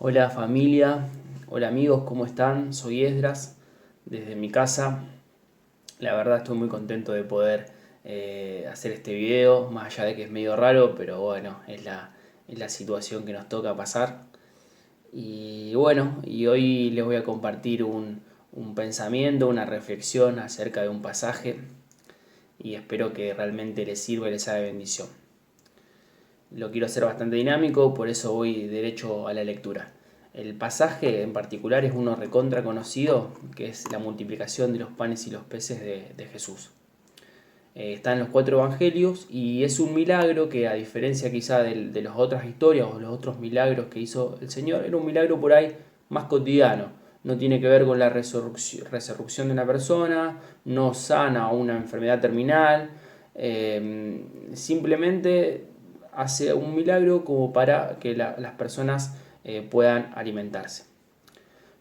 Hola familia, hola amigos, ¿cómo están? Soy Esdras, desde mi casa. La verdad estoy muy contento de poder hacer este video, más allá de que es medio raro, pero bueno, es la situación que nos toca pasar. Y bueno, y hoy les voy a compartir un pensamiento, una reflexión acerca de un pasaje y espero que realmente les sirva y les haga de bendición. Lo quiero hacer bastante dinámico, por eso voy derecho a la lectura. El pasaje en particular es uno recontra conocido, que es la multiplicación de los panes y los peces de Jesús. Está en los 4 evangelios y es un milagro que, a diferencia quizá de las otras historias o los otros milagros que hizo el Señor, era un milagro por ahí más cotidiano. No tiene que ver con la resurrección de una persona, no sana una enfermedad terminal, simplemente hace un milagro como para que las personas puedan alimentarse.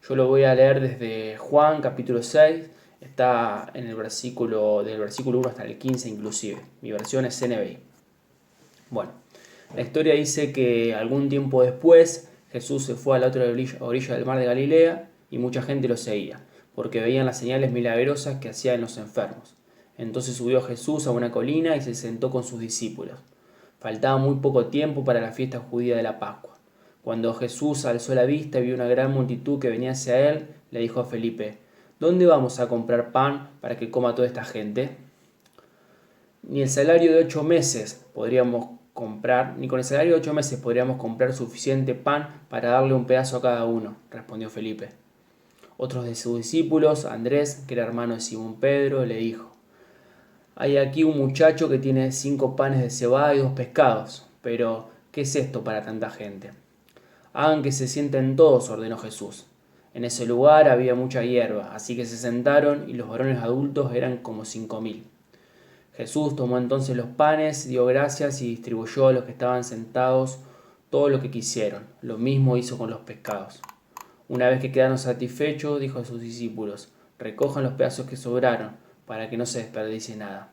Yo lo voy a leer desde Juan capítulo 6, está en el versículo, del versículo 1 hasta el 15 inclusive. Mi versión es CNBI. Bueno, la historia dice que algún tiempo después Jesús se fue a la otra orilla del mar de Galilea y mucha gente lo seguía, porque veían las señales milagrosas que hacía en los enfermos. Entonces subió Jesús a una colina y se sentó con sus discípulos. Faltaba muy poco tiempo para la fiesta judía de la Pascua. Cuando Jesús alzó la vista y vio una gran multitud que venía hacia él, le dijo a Felipe: ¿Dónde vamos a comprar pan para que coma toda esta gente? Ni el salario de 8 meses podríamos comprar, ni con el salario de 8 meses podríamos comprar suficiente pan para darle un pedazo a cada uno, respondió Felipe. Otros de sus discípulos, Andrés, que era hermano de Simón Pedro, le dijo: Hay aquí un muchacho que tiene 5 panes de cebada y 2 pescados, pero ¿qué es esto para tanta gente? Hagan que se sienten todos, ordenó Jesús. En ese lugar había mucha hierba, así que se sentaron y los varones adultos eran como 5.000. Jesús tomó entonces los panes, dio gracias y distribuyó a los que estaban sentados todo lo que quisieron. Lo mismo hizo con los pescados. Una vez que quedaron satisfechos, dijo a sus discípulos: Recojan los pedazos que sobraron, para que no se desperdicie nada.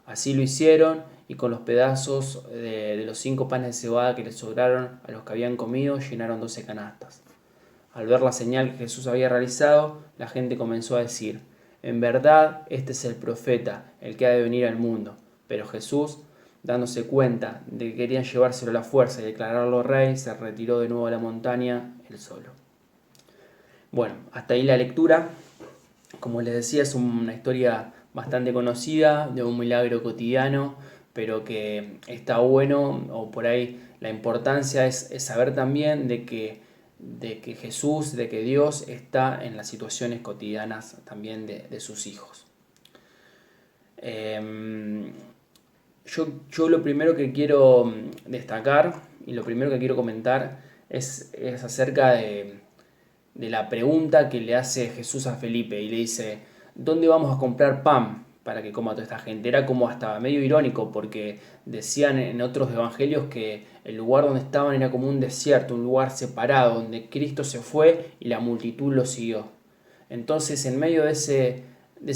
Así lo hicieron, y con los pedazos de los 5 panes de cebada que les sobraron a los que habían comido, llenaron 12 canastas. Al ver la señal que Jesús había realizado, la gente comenzó a decir: En verdad, este es el profeta, el que ha de venir al mundo. Pero Jesús, dándose cuenta de que querían llevárselo a la fuerza y declararlo rey, se retiró de nuevo a la montaña, él solo. Bueno, hasta ahí la lectura. Como les decía, es una historia bastante conocida de un milagro cotidiano, pero que está bueno, o por ahí la importancia es saber también de que Jesús, de que Dios está en las situaciones cotidianas también de sus hijos. Eh, yo lo primero que quiero destacar y lo primero que quiero comentar es acerca de la pregunta que le hace Jesús a Felipe y le dice: ¿Dónde vamos a comprar pan para que coma toda esta gente? Era como hasta medio irónico, porque decían en otros evangelios que el lugar donde estaban era como un desierto, un lugar separado, donde Cristo se fue y la multitud lo siguió. Entonces, en medio de ese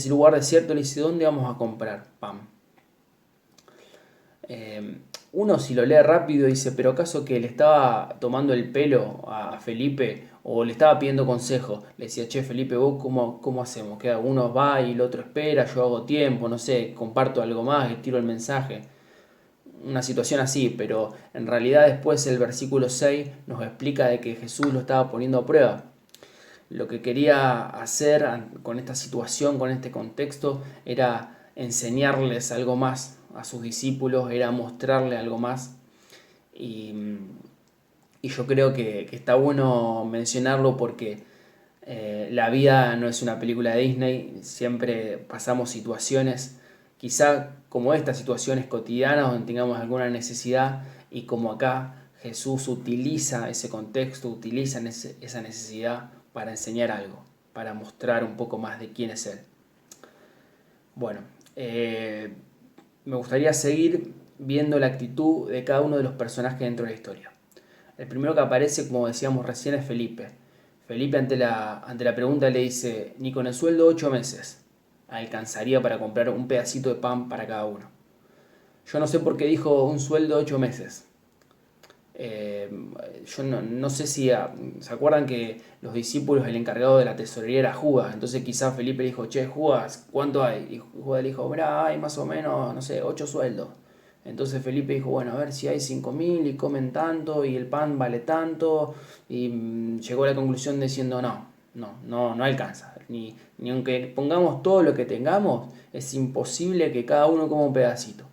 lugar desierto, le dice: ¿Dónde vamos a comprar pan? Eh, Uno, si lo lee rápido, dice: ¿pero acaso que le estaba tomando el pelo a Felipe o le estaba pidiendo consejo? Le decía: Che, Felipe, ¿vos cómo hacemos? Que uno va y el otro espera, yo hago tiempo, no sé, comparto algo más y tiro el mensaje. Una situación así, pero en realidad después el versículo 6 nos explica de que Jesús lo estaba poniendo a prueba. Lo que quería hacer con esta situación, con este contexto, era enseñarles algo más a sus discípulos, era mostrarles algo más. Y, y yo creo que está bueno mencionarlo porque la vida no es una película de Disney, siempre pasamos situaciones, quizá como estas situaciones cotidianas donde tengamos alguna necesidad, y como acá Jesús utiliza ese contexto, utiliza esa necesidad para enseñar algo, para mostrar un poco más de quién es Él. Bueno, me gustaría seguir viendo la actitud de cada uno de los personajes dentro de la historia. El primero que aparece, como decíamos recién, es Felipe. Felipe, ante la pregunta, le dice: Ni con el sueldo de 8 meses alcanzaría para comprar un pedacito de pan para cada uno. Yo no sé por qué dijo un sueldo de 8 meses. Yo no sé si se acuerdan que los discípulos, el encargado de la tesorería era Judas, entonces quizás Felipe le dijo, che, Judas, ¿cuánto hay? Y Judas le dijo, mirá, hay más o menos, no sé, 8 sueldos. Entonces Felipe dijo, bueno, a ver si hay 5.000 y comen tanto y el pan vale tanto, y llegó a la conclusión diciendo, no alcanza, ni aunque pongamos todo lo que tengamos, es imposible que cada uno coma un pedacito.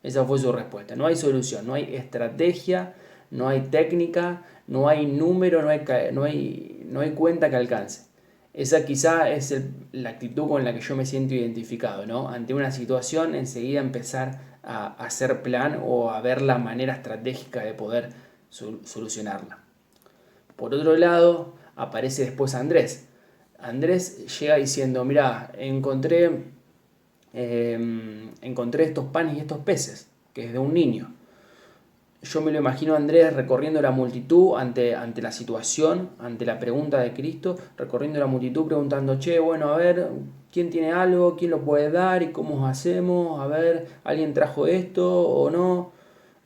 Esa fue su respuesta. No hay solución, no hay estrategia, no hay técnica, no hay número, no hay cuenta que alcance. Esa quizá es la actitud con la que yo me siento identificado, ¿no? Ante una situación, enseguida empezar a hacer plan o a ver la manera estratégica de poder solucionarla. Por otro lado, aparece después Andrés. Andrés llega diciendo, mira, encontré estos panes y estos peces, que es de un niño. Yo me lo imagino a Andrés recorriendo la multitud ante la situación, ante la pregunta de Cristo, recorriendo la multitud preguntando, che, bueno, a ver, ¿quién tiene algo? ¿Quién lo puede dar? ¿Y cómo hacemos? A ver, ¿alguien trajo esto o no?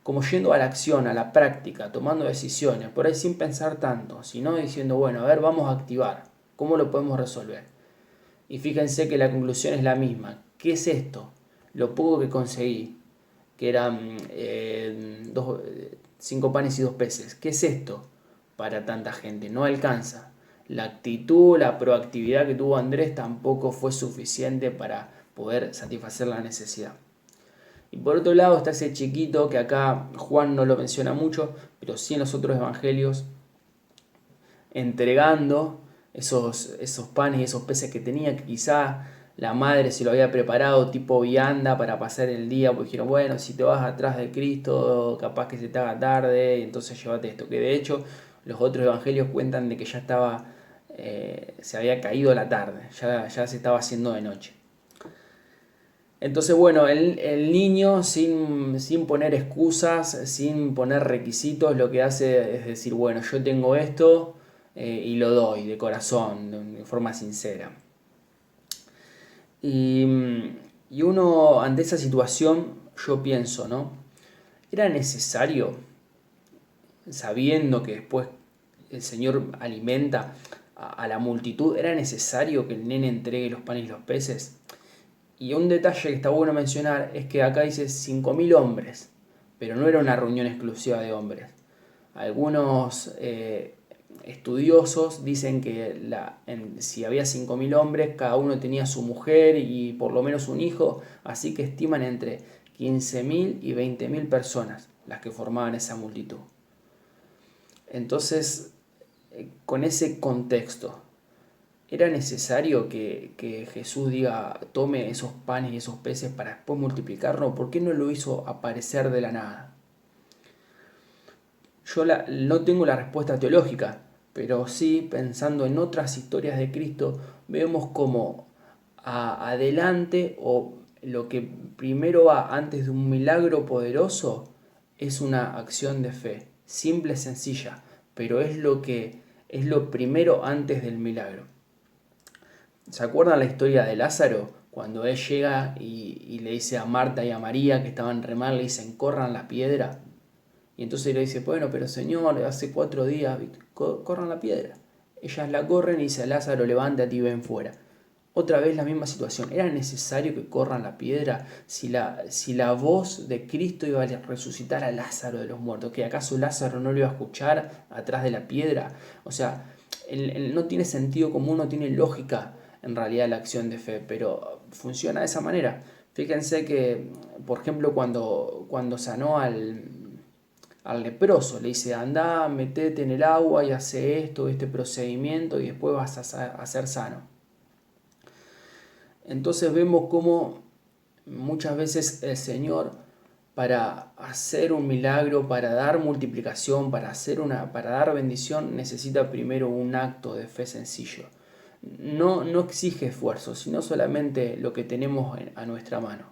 Como yendo a la acción, a la práctica, tomando decisiones, por ahí sin pensar tanto, sino diciendo, bueno, a ver, vamos a activar, ¿cómo lo podemos resolver? Y fíjense que la conclusión es la misma. ¿Qué es esto? Lo poco que conseguí, que eran 5 panes y 2 peces. ¿Qué es esto para tanta gente? No alcanza. La actitud, la proactividad que tuvo Andrés tampoco fue suficiente para poder satisfacer la necesidad. Y por otro lado está ese chiquito que acá Juan no lo menciona mucho, pero sí en los otros evangelios, entregando esos panes y esos peces que tenía, que quizá la madre se lo había preparado tipo vianda para pasar el día, porque dijeron, bueno, si te vas atrás de Cristo, capaz que se te haga tarde, y entonces llévate esto. Que de hecho los otros evangelios cuentan de que ya se había caído la tarde, ya se estaba haciendo de noche. Entonces, bueno, el niño sin poner excusas, sin poner requisitos, lo que hace es decir, bueno, yo tengo esto y lo doy de corazón, de forma sincera. Y uno, ante esa situación, yo pienso, ¿no? ¿Era necesario, sabiendo que después el Señor alimenta a la multitud, era necesario que el nene entregue los panes y los peces? Y un detalle que está bueno mencionar es que acá dice 5.000 hombres, pero no era una reunión exclusiva de hombres. Algunos estudiosos dicen que si había 5.000 hombres, cada uno tenía su mujer y por lo menos un hijo, así que estiman entre 15.000 y 20.000 personas las que formaban esa multitud. Entonces, con ese contexto, ¿era necesario que Jesús diga, tome esos panes y esos peces para después multiplicarlo? ¿Por qué no lo hizo aparecer de la nada? Yo no tengo la respuesta teológica, pero sí, pensando en otras historias de Cristo, vemos como adelante o lo que primero va antes de un milagro poderoso es una acción de fe, simple, sencilla, pero es lo primero antes del milagro. ¿Se acuerdan la historia de Lázaro? Cuando él llega y le dice a Marta y a María que estaban re mal, le dicen, corran la piedra. Y entonces le dice, bueno, pero Señor, hace 4 días, corran la piedra. Ellas la corren y dice, Lázaro, levántate y ven fuera. Otra vez la misma situación. ¿Era necesario que corran la piedra si la voz de Cristo iba a resucitar a Lázaro de los muertos? ¿Que acaso Lázaro no lo iba a escuchar atrás de la piedra? O sea, no tiene sentido común, no tiene lógica en realidad la acción de fe, pero funciona de esa manera. Fíjense que, por ejemplo, cuando sanó al leproso, le dice, anda, metete en el agua y hace este procedimiento y después vas a ser sano. Entonces vemos cómo muchas veces el Señor, para hacer un milagro, para dar multiplicación, para dar bendición, necesita primero un acto de fe sencillo. No exige esfuerzo, sino solamente lo que tenemos a nuestra mano.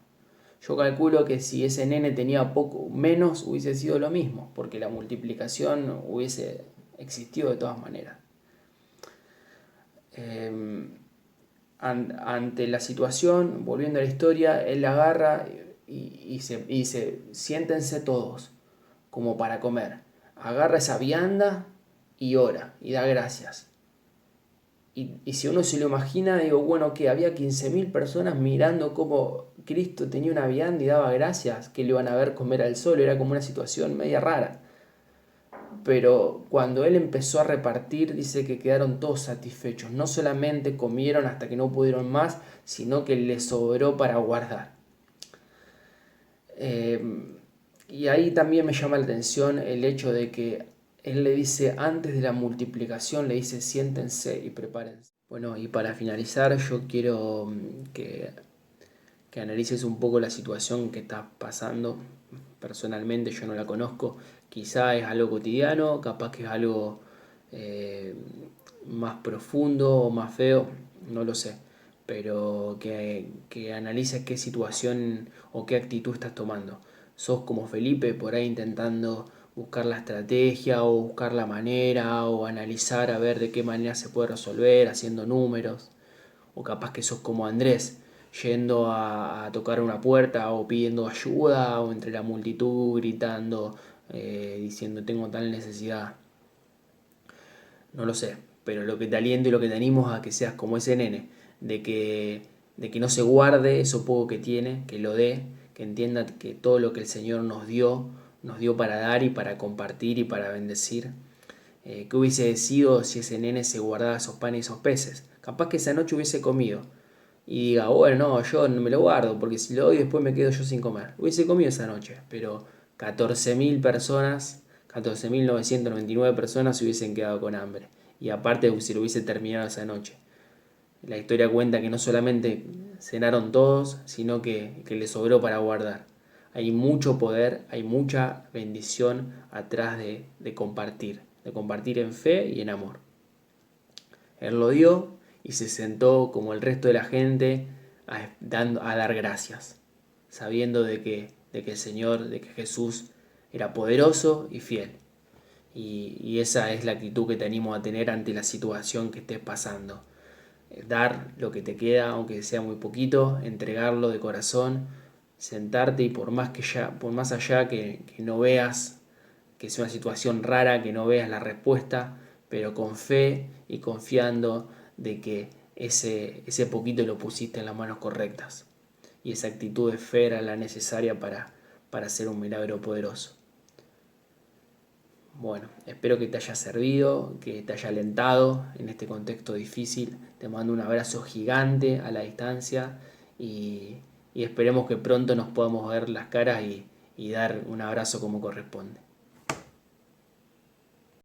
Yo calculo que si ese nene tenía poco menos, hubiese sido lo mismo, porque la multiplicación hubiese existido de todas maneras. Ante la situación, volviendo a la historia, él la agarra y dice, siéntense todos, como para comer. agarra esa vianda y ora y da gracias. Y si uno se lo imagina, digo, bueno, que había 15.000 personas mirando cómo Cristo tenía una vianda y daba gracias, que le iban a ver comer al sol, era como una situación media rara. Pero cuando él empezó a repartir, dice que quedaron todos satisfechos. No solamente comieron hasta que no pudieron más, sino que les sobró para guardar. Y ahí también me llama la atención el hecho de que él le dice, antes de la multiplicación, le dice, siéntense y prepárense. Bueno, y para finalizar, yo quiero que analices un poco la situación que está pasando. Personalmente yo no la conozco, quizá es algo cotidiano, capaz que es algo eh, más profundo o más feo, no lo sé, pero que analices qué situación o qué actitud estás tomando. Sos como Felipe por ahí intentando buscar la estrategia o buscar la manera o analizar a ver de qué manera se puede resolver haciendo números, o capaz que sos como Andrés, yendo a tocar una puerta o pidiendo ayuda o entre la multitud gritando, diciendo tengo tal necesidad. No lo sé, pero lo que te aliento y lo que te animo es a que seas como ese nene, de que no se guarde eso poco que tiene, que lo dé, que entienda que todo lo que el Señor nos dio para dar y para compartir y para bendecir. ¿Qué hubiese sido si ese nene se guardaba esos panes y esos peces? Capaz que esa noche hubiese comido y diga, bueno, no, yo no me lo guardo porque si lo doy después me quedo yo sin comer. Hubiese comido esa noche, pero 14.000 personas, 14.999 personas se hubiesen quedado con hambre. Y aparte se lo hubiese terminado esa noche. La historia cuenta que no solamente cenaron todos, sino que les sobró para guardar. Hay mucho poder, hay mucha bendición atrás de compartir en fe y en amor. Él lo dio y se sentó como el resto de la gente a dar gracias, sabiendo de que el Señor, de que Jesús era poderoso y fiel. Y esa es la actitud que te animo a tener ante la situación que estés pasando. Dar lo que te queda, aunque sea muy poquito, entregarlo de corazón, sentarte y por más allá que no veas, que es una situación rara, que no veas la respuesta, pero con fe y confiando de que ese poquito lo pusiste en las manos correctas. Y esa actitud de fe era la necesaria para hacer un milagro poderoso. Bueno, espero que te haya servido, que te haya alentado en este contexto difícil. Te mando un abrazo gigante a la distancia y esperemos que pronto nos podamos ver las caras y dar un abrazo como corresponde.